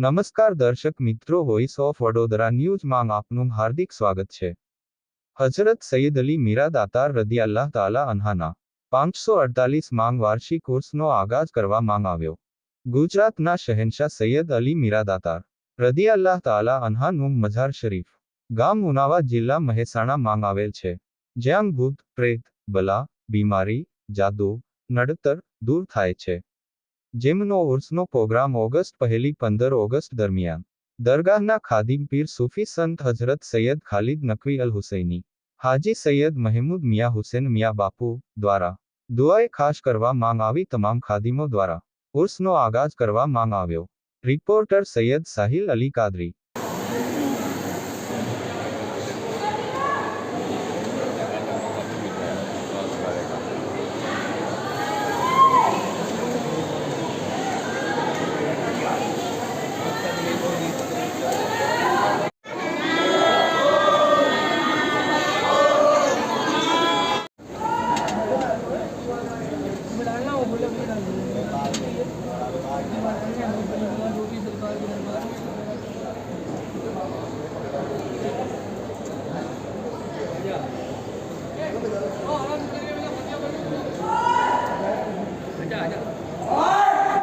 નમસ્કાર દર્શક મિત્રો, વોઇસ ઓફ વડોદરા ન્યૂઝમાં આપનું હાર્દિક સ્વાગત છે. હઝરત સૈયદ અલી મીરા દાતાર રદિયલ્લાહ તાલા અન્હાના 548 વાર્ષિક ઉર્સનો આગાજ કરવામાં આવ્યો. ગુજરાતના શહેનશાહ સૈયદ અલી મીરા દાતાર રદિયલ્લાહ તાલા અન્હાનું મઝાર શરીફ ગામ ઉનાવા જિલ્લા મહેસાણામાં આવેલ છે, જ્યાં ભૂત, પ્રેત, બલા, બીમારી, જાદુ, નડતર દૂર થાય છે. જેમનો ઉર્સનો પ્રોગ્રામ ઓગસ્ટ 1-15 ઓગસ્ટ દરમિયાન દરગાહના ખાદિમ પીર સૂફી સંત હઝરત સૈયદ ખાલિદ નકવી અલ હુસૈની, હાજી સૈયદ મહેમૂદ મિયા હુસેન મિયા બાપુ દ્વારા દુઆએ ખાસ કરવામાં આવી. તમામ ખાદિમો દ્વારા ઉર્સનો આગાજ કરવામાં આવ્યો. રિપોર્ટર સૈયદ સાહિલ અલી કાદરી.